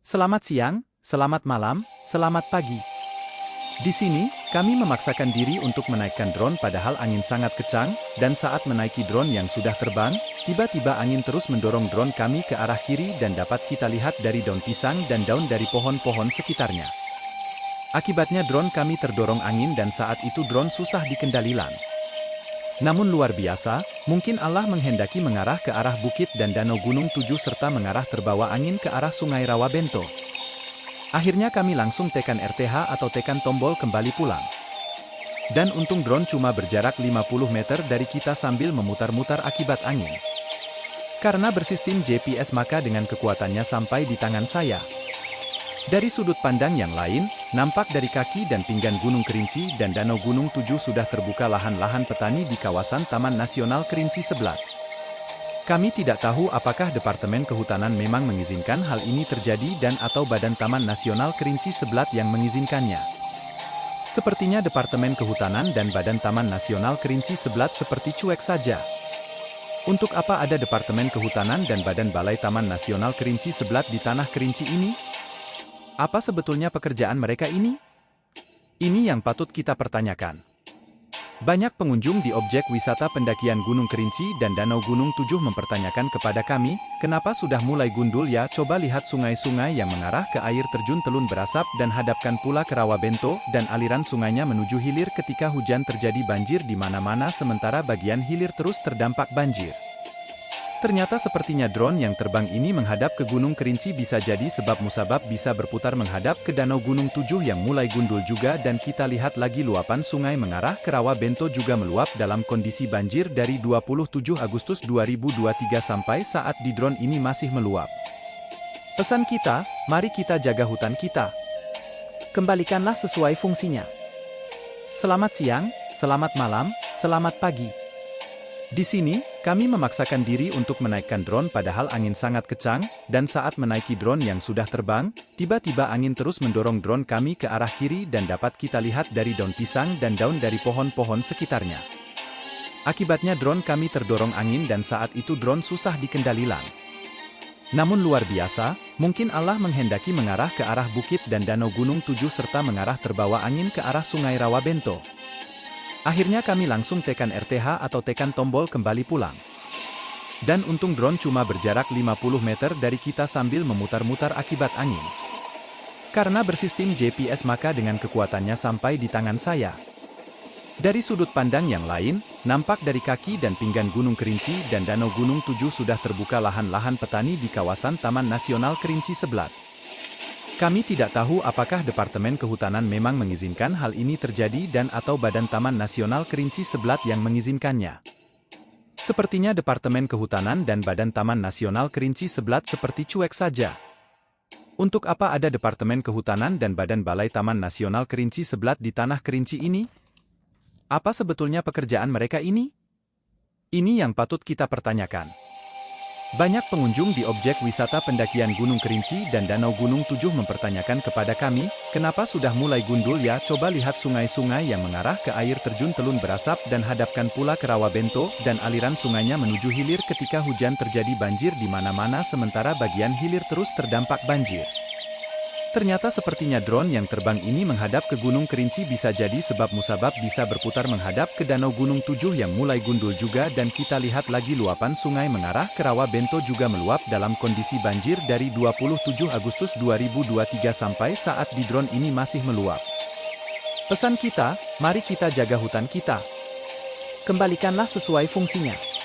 Selamat siang, selamat malam, selamat pagi. Di sini, kami memaksakan diri untuk menaikkan drone padahal angin sangat kencang, dan saat menaiki drone yang sudah terbang, tiba-tiba angin terus mendorong drone kami ke arah kiri dan dapat kita lihat dari daun pisang dan daun dari pohon-pohon sekitarnya. Akibatnya drone kami terdorong angin dan saat itu drone susah dikendalikan. Namun luar biasa, mungkin Allah menghendaki mengarah ke arah bukit dan danau Gunung Tujuh serta mengarah terbawa angin ke arah Sungai Rawabento. Akhirnya kami langsung tekan RTH atau tekan tombol kembali pulang. Dan untung drone cuma berjarak 50 meter dari kita sambil memutar-mutar akibat angin. Karena bersistem GPS maka dengan kekuatannya sampai di tangan saya. Dari sudut pandang yang lain, nampak dari kaki dan pinggan Gunung Kerinci dan Danau Gunung Tujuh sudah terbuka lahan-lahan petani di kawasan Taman Nasional Kerinci Seblat. Kami tidak tahu apakah Departemen Kehutanan memang mengizinkan hal ini terjadi dan atau Badan Taman Nasional Kerinci Seblat yang mengizinkannya. Sepertinya Departemen Kehutanan dan Badan Taman Nasional Kerinci Seblat seperti cuek saja. Untuk apa ada Departemen Kehutanan dan Badan Balai Taman Nasional Kerinci Seblat di tanah Kerinci ini? Apa sebetulnya pekerjaan mereka ini? Ini yang patut kita pertanyakan. Banyak pengunjung di objek wisata pendakian Gunung Kerinci dan Danau Gunung Tujuh mempertanyakan kepada kami, kenapa sudah mulai gundul ya? Coba lihat sungai-sungai yang mengarah ke air terjun Telun Berasap dan hadapkan pula ke Rawabento dan aliran sungainya menuju hilir ketika hujan terjadi banjir di mana-mana sementara bagian hilir terus terdampak banjir. Ternyata sepertinya drone yang terbang ini menghadap ke Gunung Kerinci bisa jadi sebab musabab bisa berputar menghadap ke Danau Gunung Tujuh yang mulai gundul juga dan kita lihat lagi luapan sungai mengarah ke Rawabento juga meluap dalam kondisi banjir dari 27 Agustus 2023 sampai saat di drone ini masih meluap. Pesan kita, mari kita jaga hutan kita. Kembalikanlah sesuai fungsinya. Selamat siang, selamat malam, selamat pagi. Di sini, kami memaksakan diri untuk menaikkan drone padahal angin sangat kencang, dan saat menaiki drone yang sudah terbang, tiba-tiba angin terus mendorong drone kami ke arah kiri dan dapat kita lihat dari daun pisang dan daun dari pohon-pohon sekitarnya. Akibatnya drone kami terdorong angin dan saat itu drone susah dikendalikan. Namun luar biasa, mungkin Allah menghendaki mengarah ke arah bukit dan danau Gunung Tujuh serta mengarah terbawa angin ke arah Sungai Rawabento. Akhirnya kami langsung tekan RTH atau tekan tombol kembali pulang. Dan untung drone cuma berjarak 50 meter dari kita sambil memutar-mutar akibat angin. Karena bersistem GPS maka dengan kekuatannya sampai di tangan saya. Dari sudut pandang yang lain, nampak dari kaki dan pinggan Gunung Kerinci dan Danau Gunung Tujuh sudah terbuka lahan-lahan petani di kawasan Taman Nasional Kerinci Seblat. Kami tidak tahu apakah Departemen Kehutanan memang mengizinkan hal ini terjadi dan atau Badan Taman Nasional Kerinci Seblat yang mengizinkannya. Sepertinya Departemen Kehutanan dan Badan Taman Nasional Kerinci Seblat seperti cuek saja. Untuk apa ada Departemen Kehutanan dan Badan Balai Taman Nasional Kerinci Seblat di tanah Kerinci ini? Apa sebetulnya pekerjaan mereka ini? Ini yang patut kita pertanyakan. Banyak pengunjung di objek wisata pendakian Gunung Kerinci dan Danau Gunung Tujuh mempertanyakan kepada kami, kenapa sudah mulai gundul ya? Coba lihat sungai-sungai yang mengarah ke air terjun Telun Berasap dan hadapkan pula ke Rawabento dan aliran sungainya menuju hilir ketika hujan terjadi banjir di mana-mana sementara bagian hilir terus terdampak banjir. Ternyata sepertinya drone yang terbang ini menghadap ke Gunung Kerinci bisa jadi sebab musabab bisa berputar menghadap ke Danau Gunung Tujuh yang mulai gundul juga dan kita lihat lagi luapan sungai mengarah ke Rawabento juga meluap dalam kondisi banjir dari 27 Agustus 2023 sampai saat di drone ini masih meluap. Pesan kita, mari kita jaga hutan kita. Kembalikanlah sesuai fungsinya.